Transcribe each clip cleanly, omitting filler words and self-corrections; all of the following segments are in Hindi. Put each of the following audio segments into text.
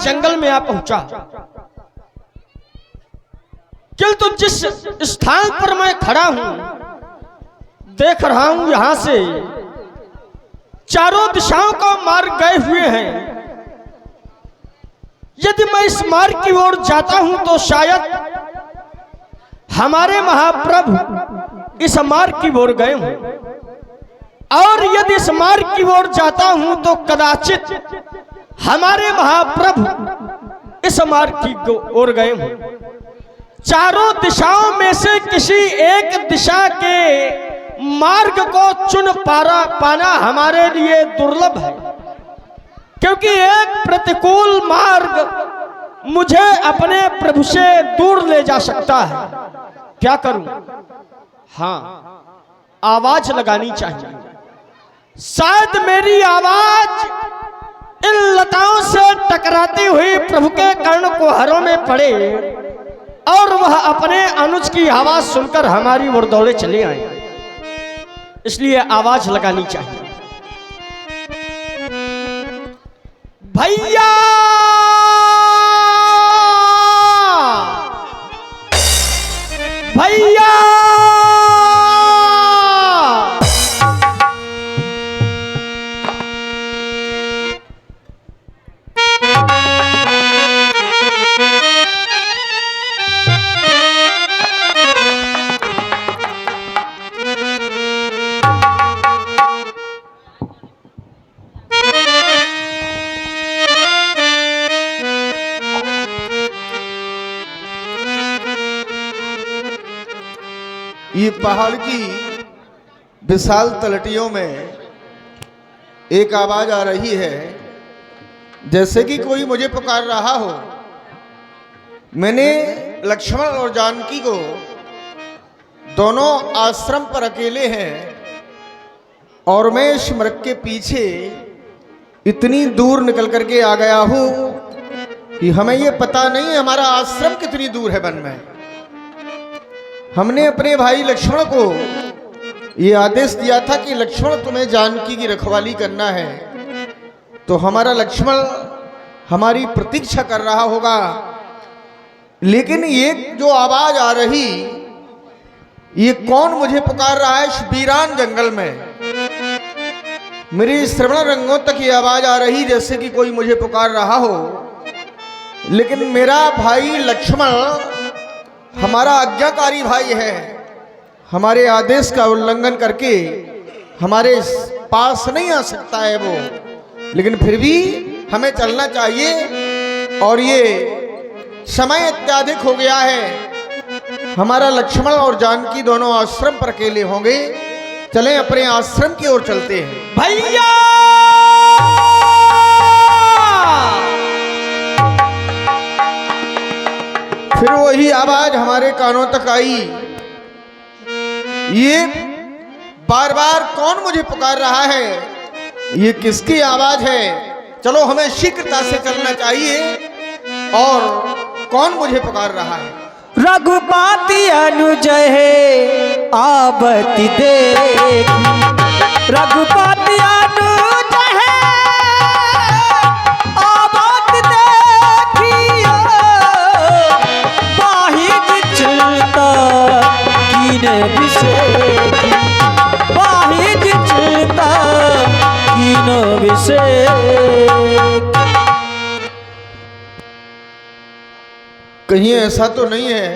जंगल में आ पहुंचा, किंतु जिस स्थान पर मैं खड़ा हूं देख रहा हूं यहां से चारों दिशाओं का मार्ग गए हुए हैं। यदि मैं इस मार्ग की ओर जाता हूं तो शायद हमारे महाप्रभु इस मार्ग की ओर गए हों, और यदि इस मार्ग की ओर जाता हूं तो कदाचित हमारे महाप्रभु इस मार्ग की ओर गए हों। चारों दिशाओं में से किसी एक दिशा के मार्ग को चुन पाना हमारे लिए दुर्लभ है, क्योंकि एक प्रतिकूल मार्ग मुझे अपने प्रभु से दूर ले जा सकता है। क्या करूं? हां, आवाज लगानी चाहिए। शायद मेरी आवाज इन लताओं से टकराती हुई प्रभु के कर्ण कुहरों में पड़े और वह अपने अनुज की आवाज सुनकर हमारी ओर दौड़े चले आए, इसलिए आवाज लगानी चाहिए। भैया भैया ये पहाड़ की विशाल तलटियों में एक आवाज आ रही है, जैसे कि कोई मुझे पुकार रहा हो। मैंने लक्ष्मण और जानकी को दोनों आश्रम पर अकेले हैं और मैं इस मृग के पीछे इतनी दूर निकल करके आ गया हूं कि हमें ये पता नहीं हमारा आश्रम कितनी दूर है वन में। हमने अपने भाई लक्ष्मण को ये आदेश दिया था कि लक्ष्मण तुम्हें जानकी की रखवाली करना है, तो हमारा लक्ष्मण हमारी प्रतीक्षा कर रहा होगा। लेकिन ये जो आवाज आ रही, ये कौन मुझे पुकार रहा है इस वीरान जंगल में? मेरी श्रवण रंगों तक ये आवाज आ रही जैसे कि कोई मुझे पुकार रहा हो, लेकिन मेरा भाई लक्ष्मण हमारा आज्ञाकारी भाई है। हमारे आदेश का उल्लंघन करके हमारे पास नहीं आ सकता है वो, लेकिन फिर भी हमें चलना चाहिए और ये समय अत्याधिक हो गया है। हमारा लक्ष्मण और जानकी दोनों आश्रम पर अकेले होंगे। चलें अपने आश्रम की ओर चलते हैं। भैया फिर वही आवाज हमारे कानों तक आई। ये बार बार कौन मुझे पुकार रहा है? ये किसकी आवाज है? चलो हमें शीघ्रता से चलना चाहिए। और कौन मुझे पुकार रहा है? रघुपति अनुजय है आवति देखी, रघुपति अनुजय है आवति देखियो, बाहिर चिलता कीन विषेखी, बाहिर चिलता कीन विषेखी। कहीं ऐसा तो नहीं है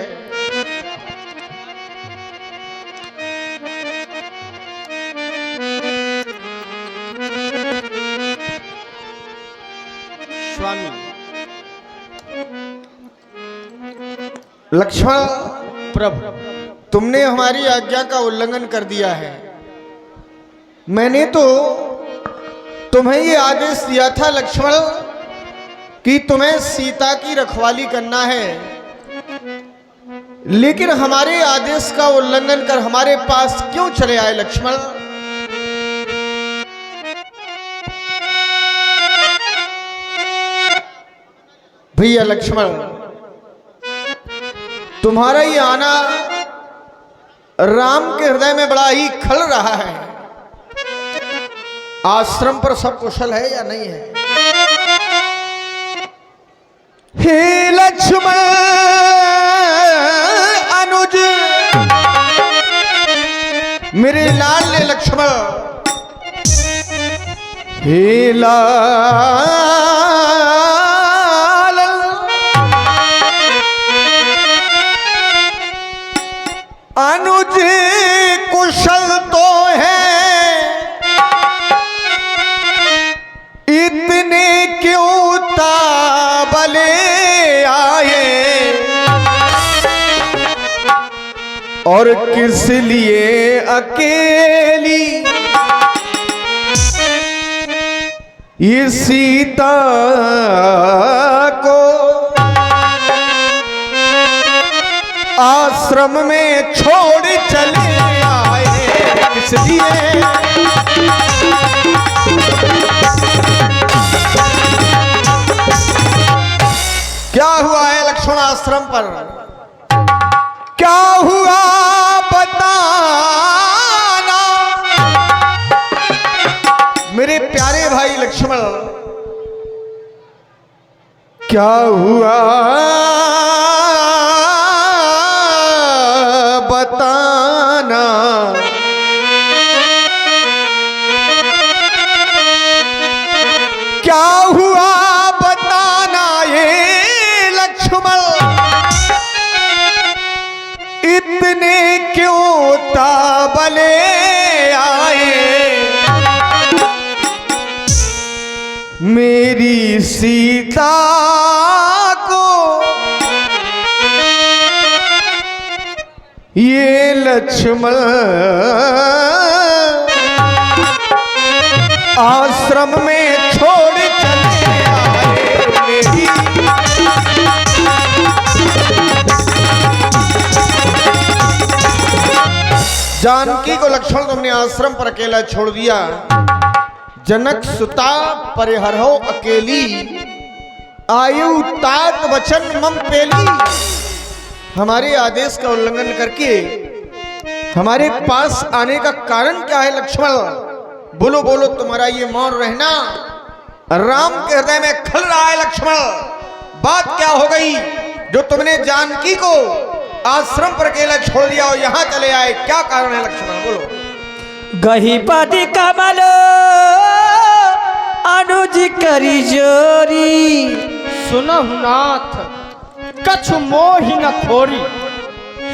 स्वामी? लक्ष्मण प्रभु, तुमने हमारी आज्ञा का उल्लंघन कर दिया है। मैंने तो तुम्हें ये आदेश दिया था लक्ष्मण कि तुम्हें सीता की रखवाली करना है, लेकिन हमारे आदेश का उल्लंघन कर हमारे पास क्यों चले आए लक्ष्मण? भैया लक्ष्मण, तुम्हारा ये आना राम के हृदय में बड़ा ही खल रहा है। आश्रम पर सब कुशल है या नहीं है? हे लक्ष्मण अनुज मेरे लाल ले लक्ष्मण, हे लाल अनुज कुशल तो है, इतने क्यों ताबले आए, और किस लिए अकेली ये सीता को आश्रम में छोड़ चले आए, किस लिए? क्या हुआ है लक्ष्मण आश्रम पर? क्या हुआ बताना मेरे प्यारे भाई लक्ष्मण, क्या हुआ बताना, क्या हुआ बताना ये लक्ष्मण, इतने क्यों ताबले आए, मेरी सीता को ये लक्ष्मण आश्रम में छोड़ चले आए, मेरी जानकी को लक्ष्मण तुमने आश्रम पर अकेला छोड़ दिया, जनक सुता परिहरहो अकेली, आयु तात वचन मम पेली। हमारे आदेश का उल्लंघन करके हमारे पास आने का कारण क्या है लक्ष्मण? बोलो बोलो, तुम्हारा ये मौन रहना राम के हृदय में खल रहा है लक्ष्मण। बात क्या हो गई जो तुमने जानकी को आश्रम पर अकेला छोड़ दिया और यहाँ चले आए? क्या कारण है लक्ष्मण, बोलो। गहीपति कमल अनुज करी जोरी, सुनहु नाथ कछु मोहि न खोरी।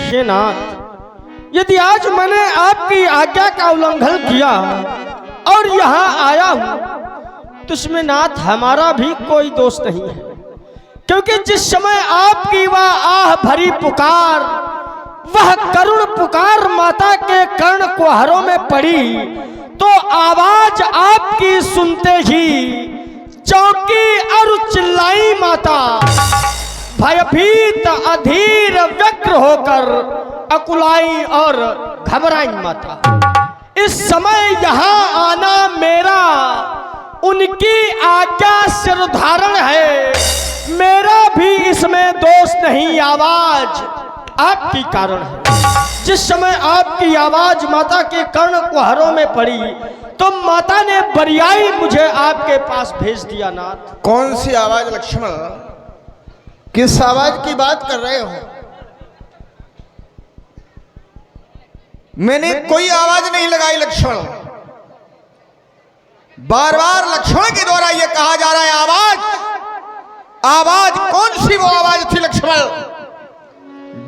हे नाथ, यदि आज मैंने आपकी आज्ञा का उल्लंघन किया और यहाँ आया हूँ तो इसमें नाथ हमारा भी कोई दोष नहीं है, क्योंकि जिस समय आपकी वह आह भरी पुकार, वह करुण पुकार माता के कर्ण कुहरों में पड़ी तो आवाज आपकी सुनते ही चौंकी और चिल्लाई माता, भयभीत अधीर व्यग्र होकर अकुलाई और घबराई माता। इस समय यहाँ आना मेरा उनकी आज्ञा सिरधारण है, मेरा भी इसमें दोष नहीं, आवाज आपकी कारण है। जिस समय आपकी आवाज माता के कर्ण कुहरों में पड़ी तो माता ने बरियाई मुझे आपके पास भेज दिया नाथ। कौन सी आवाज लक्ष्मण? किस आवाज की बात कर रहे हो? मैंने कोई आवाज नहीं लगाई लक्ष्मण। बार बार लक्ष्मण के द्वारा यह कहा जा रहा है आवाज। आवाज कौन सी वो आवाज थी लक्ष्मण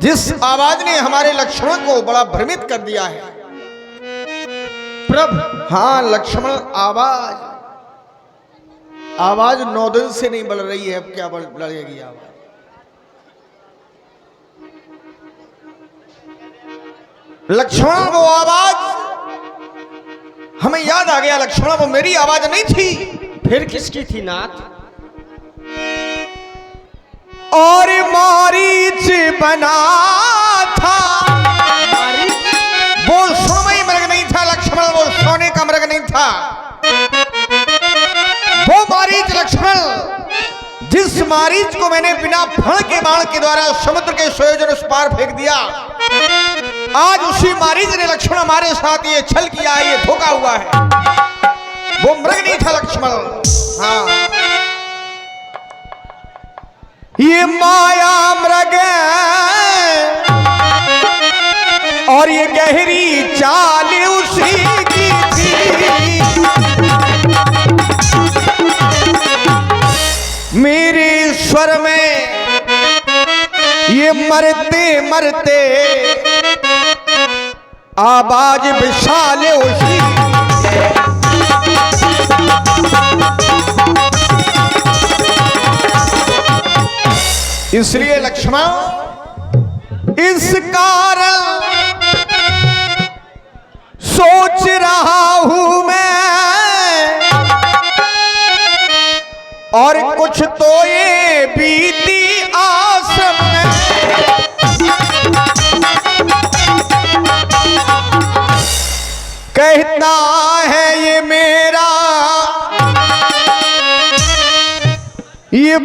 जिस आवाज ने हमारे लक्ष्मण को बड़ा भ्रमित कर दिया है? प्रभु, हाँ लक्ष्मण, आवाज 9 दिन से नहीं बढ़ रही है, अब क्या बढ़ेगी आवाज? लक्ष्मण वो आवाज हमें याद आ गया लक्ष्मण, वो मेरी आवाज नहीं थी। फिर किसकी थी नाथ? और मारीच बना था, वो सोमई मृग नहीं था लक्ष्मण, वो सोने का मृग नहीं था। वो मारीच लक्ष्मण, जिस मारीच को मैंने बिना फण के बाण के द्वारा समुद्र के सोयोजन उस पार फेंक दिया, आज उसी मारीच ने लक्ष्मण हमारे साथ ये छल किया है, ये धोखा हुआ है। वो मृग नहीं था लक्ष्मण। हाँ ये माया मृग और ये गहरी चाल उसी की थी। मेरे स्वर में ये मरते मरते आवाज विशाल उसी। इसलिए लक्ष्मण इस कारण सोच रहा हूं मैं, और कुछ तो ये बीती आश्रम में। कहता है ये मेरा ये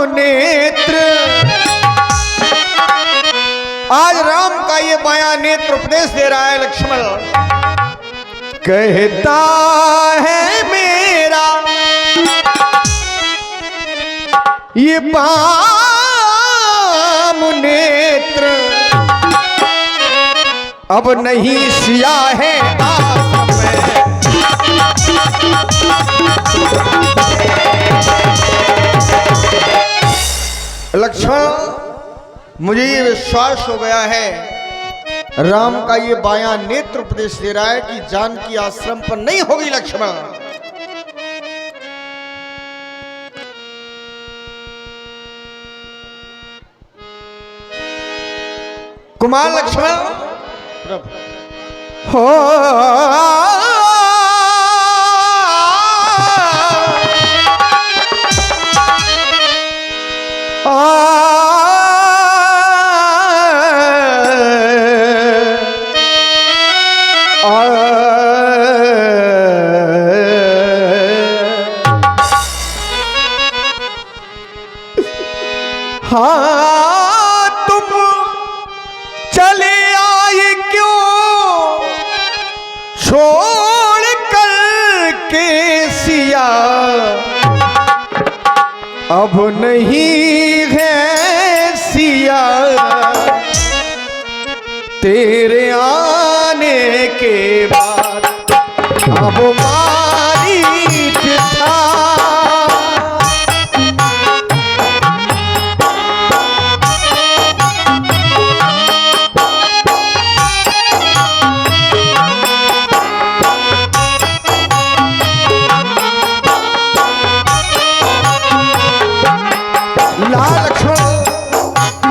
नेत्र, आज राम का ये बायां नेत्र उपदेश दे रहा है लक्ष्मण। कहता है मेरा ये बाम नेत्र, अब नहीं सिया है लक्ष्मण, मुझे ये विश्वास हो गया है राम का ये बायां नेत्र उपदेश दे रहा है कि जानकी आश्रम पर नहीं होगी लक्ष्मण। कुमार लक्ष्मण हो हाँ तुम चले आए क्यों छोड़ कर के सिया, अब नहीं है सिया तेरे आने के बाद, अब मारी था।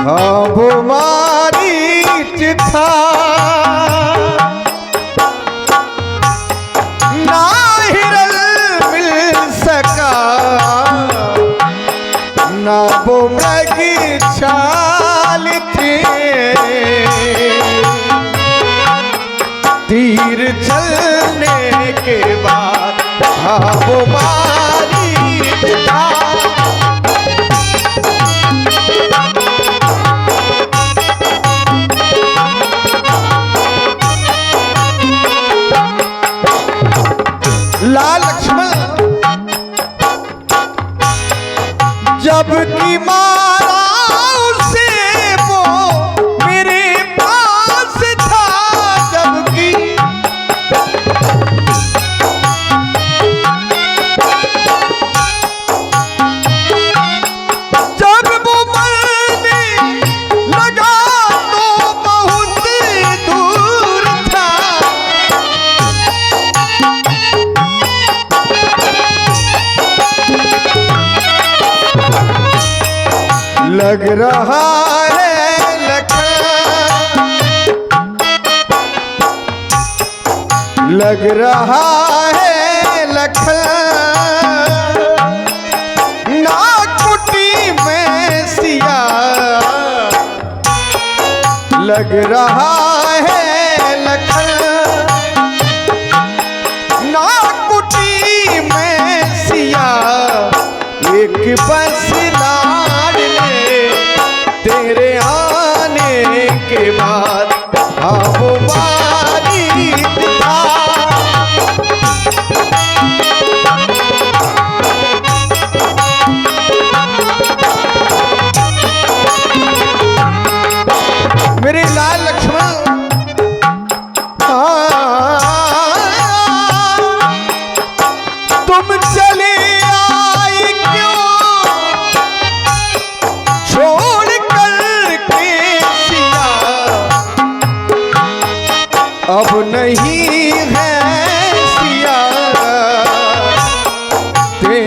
अब मारी था ना हिरल मिल सका, ना वो मृग छाल थे, तीर चलने के बाद अब मारी था। लाल लक्ष्मण जब की मारा उसे वो मेरे पास था, जब की जब वो मरने लगा तो बहुत दूर था। लग रहा है लखन, लग रहा है लखन, नाकुटी में सिया, लग रहा है लखन, नाकुटी में सिया, एक बस तेरे आने के बाद अब मारी था।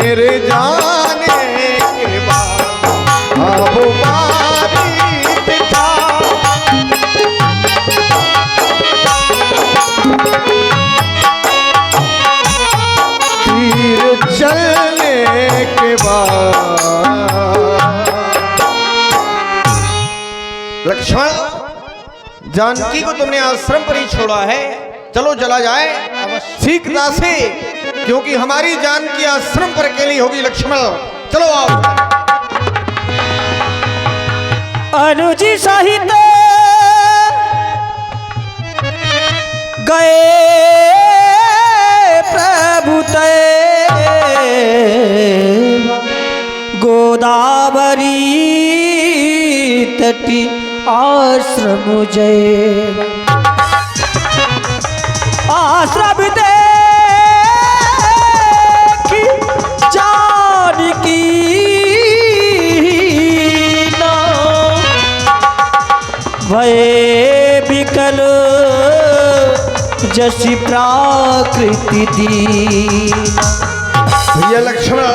मेरे जाने के बाद अब बारी बिठा। तीर चलने के बाद लक्ष्मण, जानकी को तुमने आश्रम पर ही छोड़ा है, चलो चला जाए शीघ्रता से, क्योंकि हमारी जानकी आश्रम पर अकेली होगी। लक्ष्मण चलो आओ। अनुजी सहित गए प्रभु तय गोदावरी तटी आश्रम जय। आश्रम देखी जानकी ना भये विकल जसी प्राकृति दीन। भैया लक्ष्मण,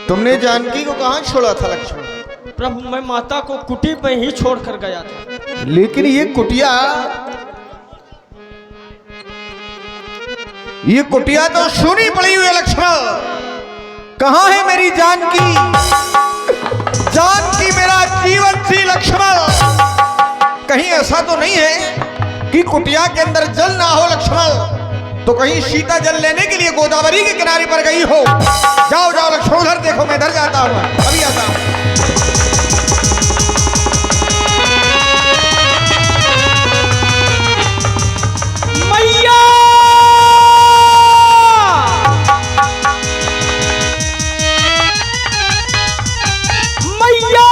तुमने जानकी को कहाँ छोड़ा था? लक्ष्मण प्रभु मैं माता को कुटी में ही छोड़कर गया था। लेकिन ये कुटिया तो सुनी पड़ी हुई है। लक्ष्मण कहाँ है मेरी जानकी? जानकी मेरा जीवन थी। लक्ष्मण कहीं ऐसा तो नहीं है कि कुटिया के अंदर जल ना हो? लक्ष्मण तो कहीं सीता जल लेने के लिए गोदावरी के किनारे पर गई हो? जाओ जाओ लक्ष्मण, उधर देखो, मैं इधर जाता हूँ, अभी आता हूँ। मैया मैया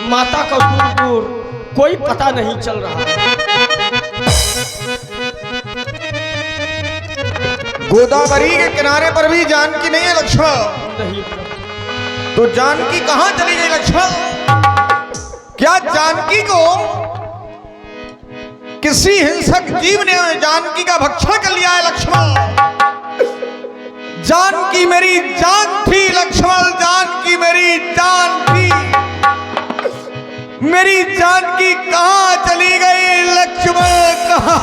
माता का दूर दूर कोई पता नहीं चल रहा। गोदावरी के किनारे पर भी जानकी नहीं है। लक्ष्मण नहीं तो जानकी कहां चली गई? लक्ष्मण क्या जानकी को किसी हिंसक जीव ने जानकी का भक्षण कर लिया है? लक्ष्मण जानकी मेरी जान थी। लक्ष्मण जानकी मेरी जान थी। मेरी जानकी कहां चली गई? लक्ष्मण कहां?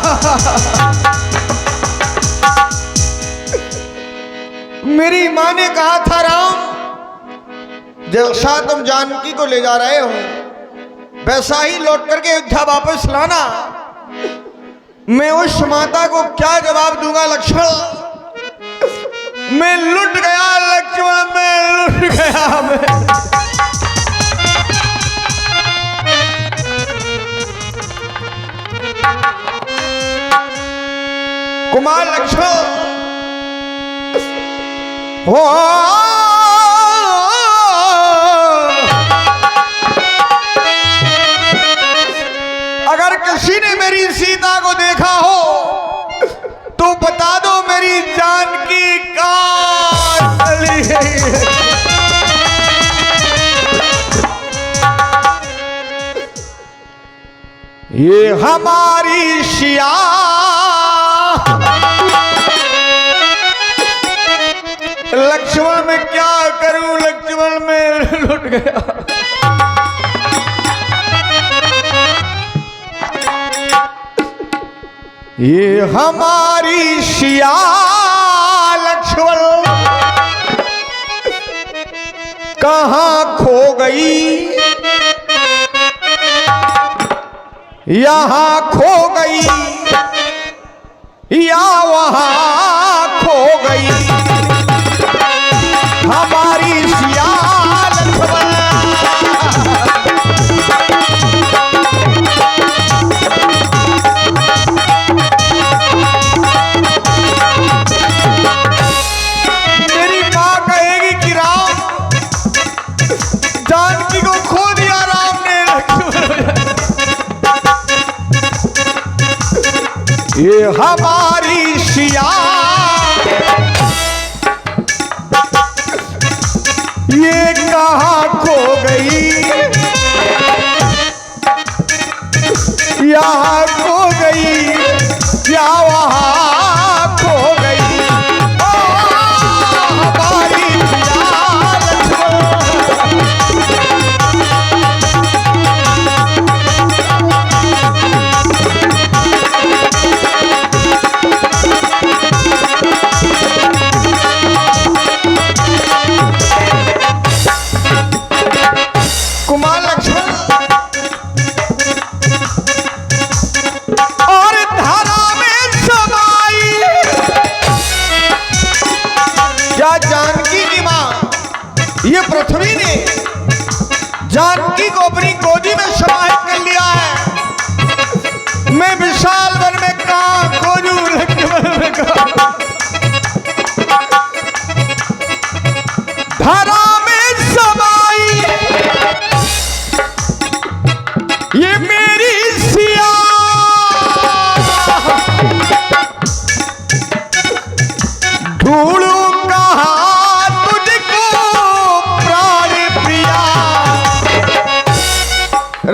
मेरी मां ने कहा था, राम जैसा तुम जानकी को ले जा रहे हो वैसा ही लौट करके अयोध्या वापस लाना। मैं उस माता को क्या जवाब दूंगा? लक्ष्मण मैं लुट गया। लक्ष्मण मैं लुट गया। मैं कुमार लक्ष्मण हो, अगर किसी ने मेरी सीता को देखा हो तो बता दो मेरी जानकी कहां चली गई है। ये हमारी शिया लक्ष्मण मैं क्या करूं? लक्ष्मण मैं लुट गया। ये हमारी शिया लक्ष्मण कहां खो गई? यहां खो गई या वहां खो गई हमारी शिया लक्ष्मण। मेरी मां कहेगी कि राम जानकी को खो दिया राम ने। ये हमारी शिया ये कहां खो गई? यहाँ खो गई या वहाँ खो गई ओ हमारी कुमार लक्ष्मण और धारा में समाई क्या जानकी की मां ये पृथ्वी ने जानकी को अपनी गोदी में समाहित कर लिया है। मैं विशाल वन में कहां खोजूं लक्ष्मण में कहां धारा में समाई ये मेरी सिया ढूंढूं कहां तुझको प्राण प्रिया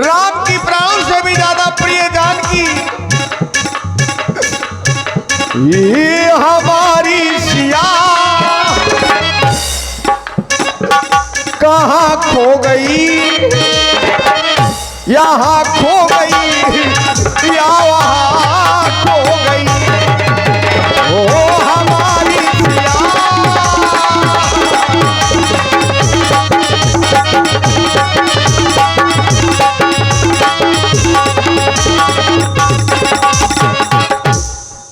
राम की प्राणों से भी ज्यादा प्रिय जानकी ये हमारी सिया कहां खो गई यहाँ खो गई या वहाँ खो गई ओ हमारी सिया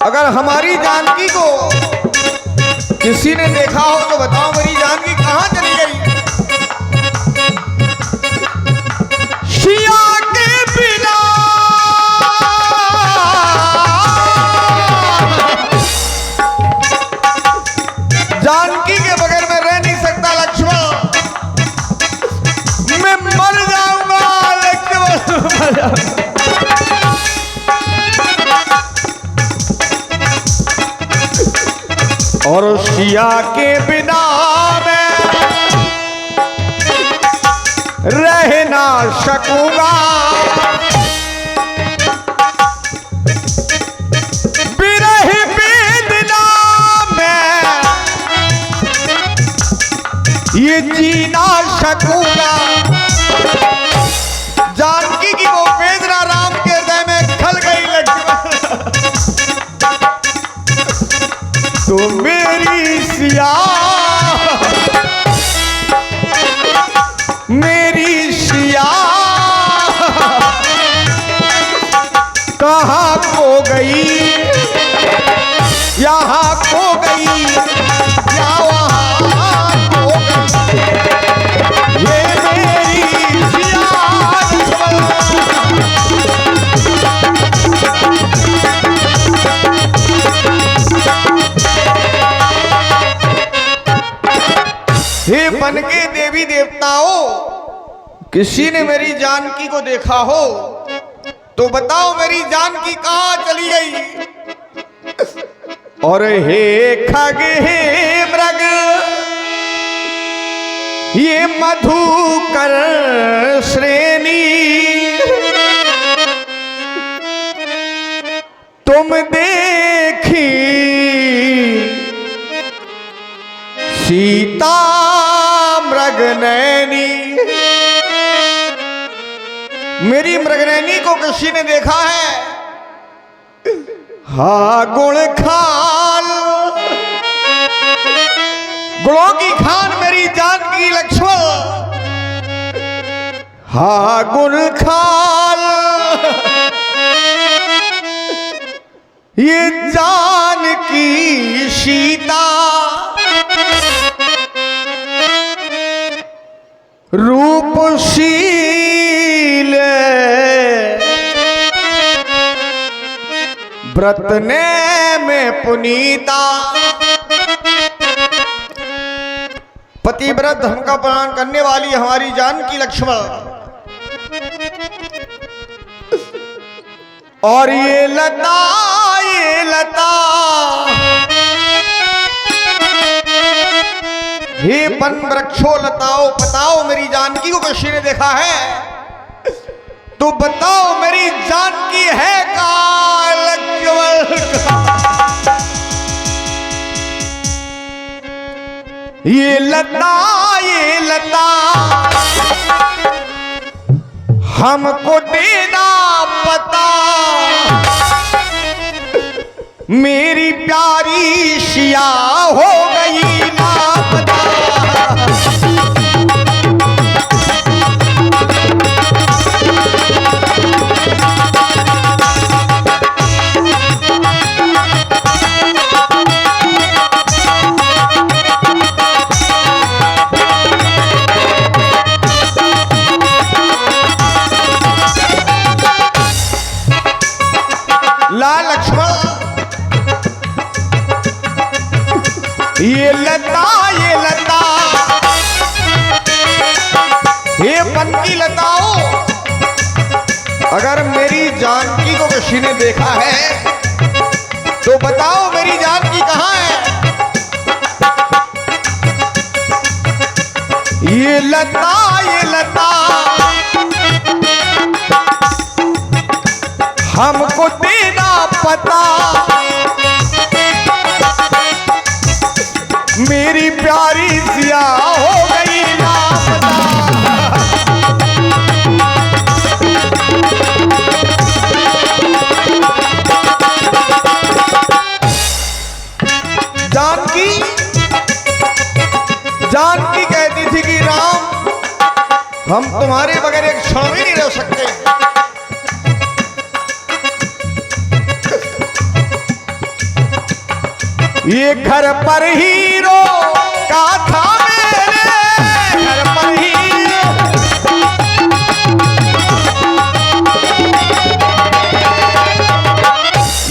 अगर हमारी जानकी को किसी ने देखा हो तो बताओ मेरी जानकी कहाँ चली गई। सिया के बिना जानकी के बगैर मैं रह नहीं सकता लक्ष्मण मैं मर जाऊंगा लक्ष्मण मर जाऊंगा। और सिया के बिना मैं रह ना सकूंगा बिरह वेदना में ये जी ना सकूंगा। जानकी की वो वेदना राम के हृदय में खल गई लक्ष्मण तो मेरी सिया मेरी सिया कहाँ खो गई यहाँ खो गई या वहाँ खो गई ये मेरी सिया हे बन के देवी देवताओं किसी ने मेरी जानकी को देखा हो तो बताओ मेरी जानकी कहाँ चली गई। और हे खग हे मृग ये मधुकर श्रेणी तुम देखी सीता मृगनैनी मेरी मृगनैनी को किसी ने देखा है। हा गुण खान गुणों की खान मेरी जानकी लक्ष्मण हा गुण खान ये जानकी सीता रूपशील व्रतने में पुनीता पतिव्रत धर्म का पालन करने वाली हमारी जानकी लक्ष्मण और ये लता हे वन वृक्षो लताओ बताओ मेरी जानकी को किसी ने देखा है तो बताओ मेरी जानकी है कहाँ लक्ष्मण? ये लता हमको देना पता, मेरी प्यारी शिया हो गई लापता। लाल लक्ष्मण, ये लता हे वन की लताओ, अगर मेरी जानकी को किसी ने देखा है तो बताओ मेरी जानकी कहाँ है? ये लता हमको देना पता, मेरी प्यारी सिया हो गई लापता। जानकी कहती थी कि राम, हम तुम्हारे बगैर एक क्षण भी नहीं रह सकते। ये घर पर हीरो का था, मेरे घर पर हीरो,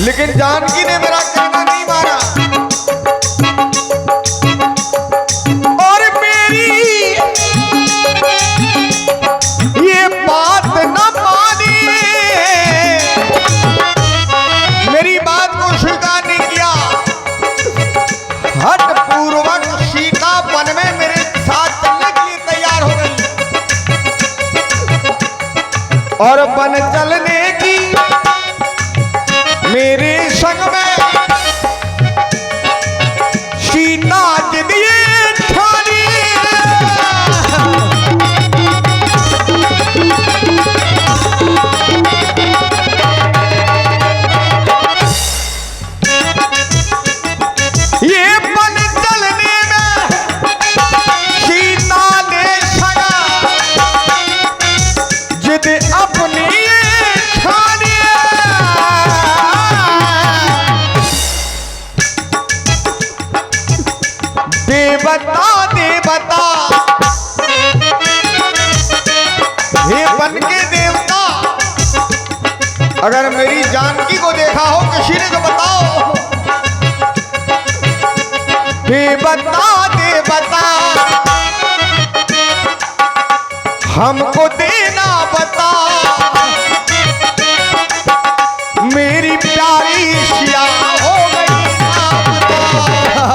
लेकिन जानकी ने मेरा कहना नहीं माना और मेरी ये बात न मानी, मेरी बात को स्वीकार नहीं किया। हट पूर्वक सीता वन में मेरे साथ चलने के लिए तैयार हो गई और वन चलने की मेरे संग में सीता जिद ये ठानी। ये वन चलने में सीता ने सगा जिद अपनी ठानी। देवता हे वन के देवता, अगर मेरी जानकी को देखा हो किसी ने तो बताओ। देवता हमको देना बता, मेरी प्यारी शिया हो गई लापता।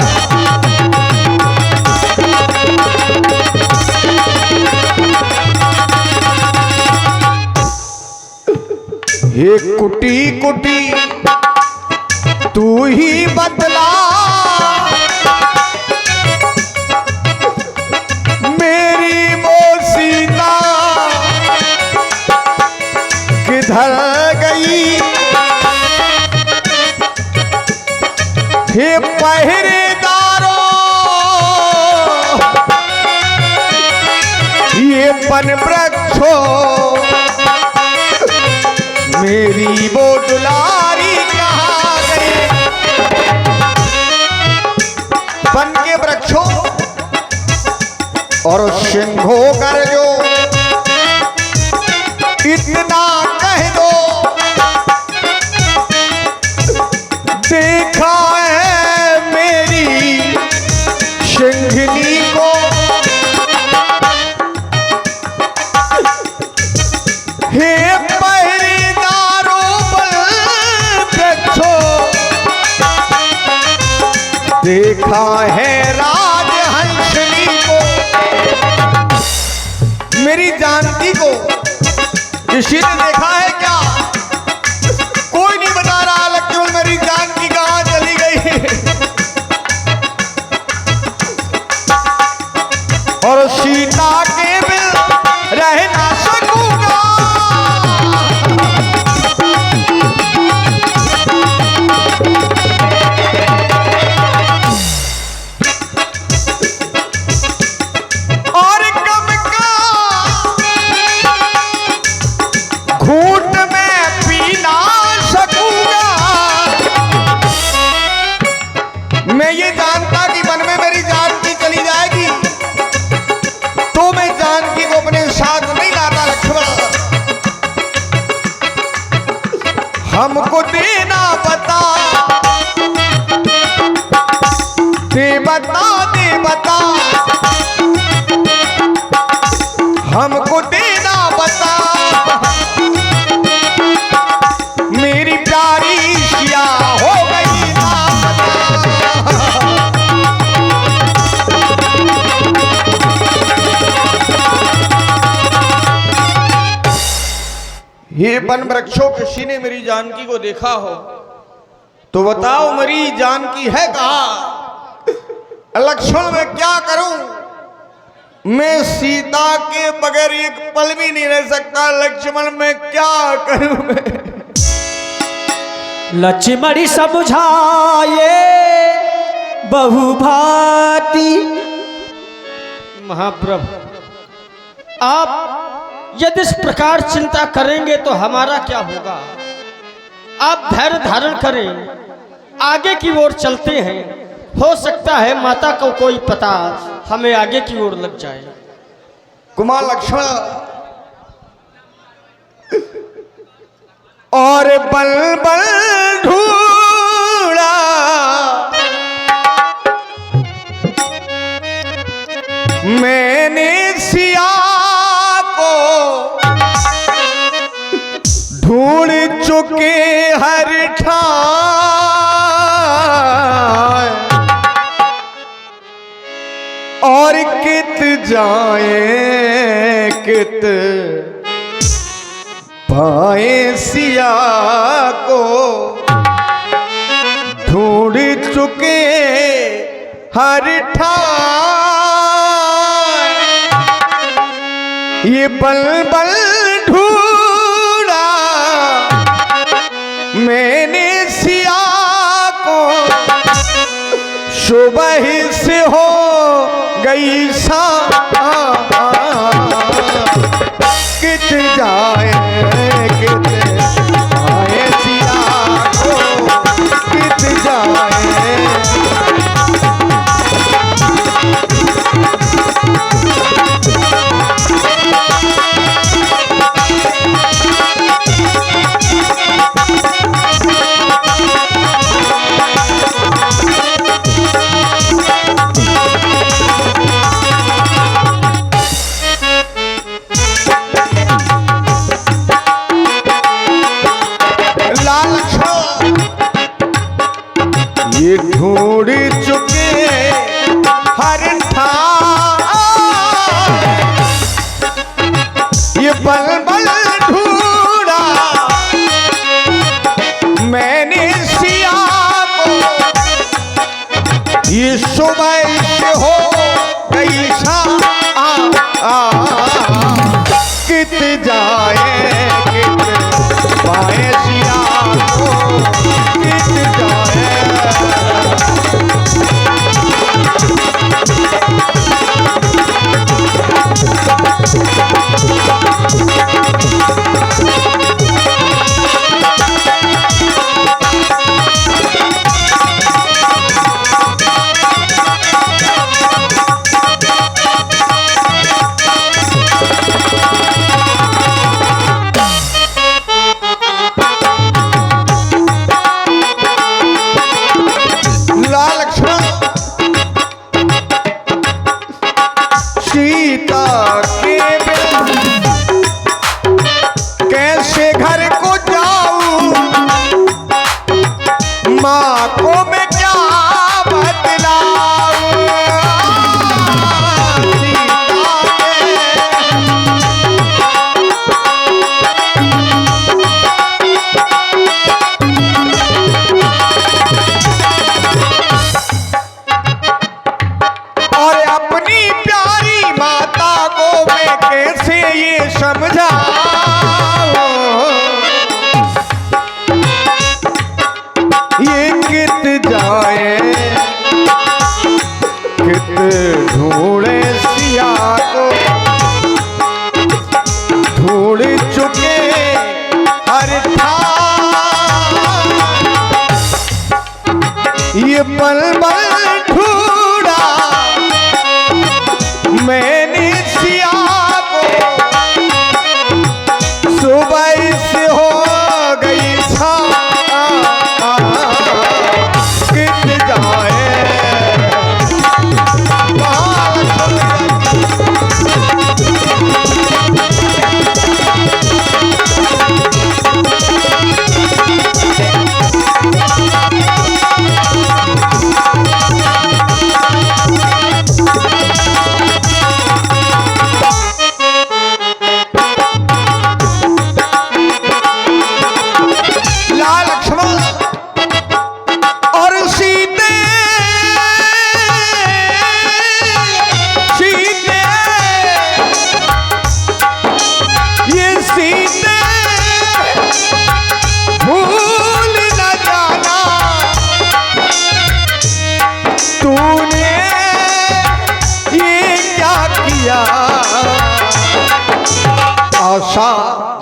हे कुटी कुटी तू ही बतला, मेरी वो सीता किधर गई? हे पहरेदारों, ये वन वृक्षों, मेरी वो दुलारी कहाँ गई? वन के वृक्षों और सिंहों कर जो इतना कह दो, देखा है मेरी सिंघनी को। हे देखा है राजहंसनी को, मेरी जानकी को किसी ने देखा है क्या? कोई नहीं बता रहा लक्ष्मण मेरी जानकी कहाँ चली गई। और सीता के बिन रह ना सकूंगा। और कब का घूंट में पी ना सकूंगा। मैं ये जानता कि मन में मेरी जानकी चली जाएगी तो मैं जानकी को अपने साथ नहीं लाता लक्ष्मण। हमको देना बता, दे बता, दे बता, हमको देना बता। मेरी प्यारी सिया हो गई ना ये वन वृक्षों किसी ने मेरी जानकी को देखा हो तो बताओ मेरी जानकी है कहाँ? लक्ष्मण मैं क्या करूं? मैं सीता के बगैर एक पल भी नहीं रह सकता लक्ष्मण, मैं क्या करूं? लक्ष्मण समझाए बहुभांति। महाप्रभु आप यदि इस प्रकार चिंता करेंगे तो हमारा क्या होगा? आप धैर्य धारण करें, आगे की ओर चलते हैं। हो सकता है माता को कोई पता हमें आगे की ओर लग जाए। कुमार लक्ष्मण और बल बल ढूंढा मैंने सिया को, ढूंढ चुके हर ठाम और कित जाए कित पाए सिया को। ढूंढ चुके हर ठाम ये बल बल ढूंढा मैंने सिया को। सुबह से हो गई सा कित जाए कित आए सिया को, कित जाए। ये ढूंढ चुके हर ठाम ये बल बल ढूंढा मैंने सिया को। ये सुबह से हो गई सा कित जाए कित पाए सिया को, कित जाए।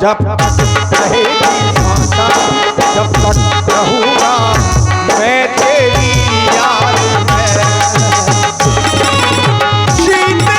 जब तक रहेगी आशा, जब तक रहूंगा मैं तेरी याद में। सीते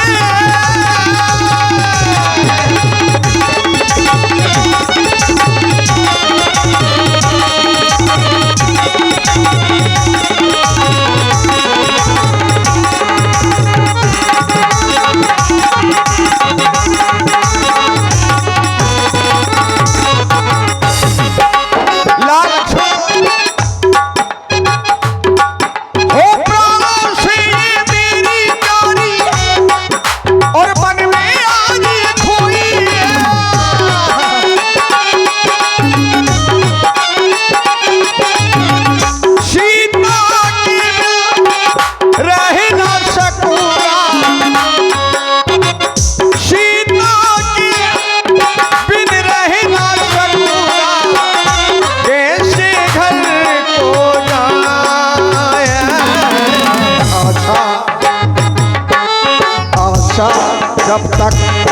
जब तक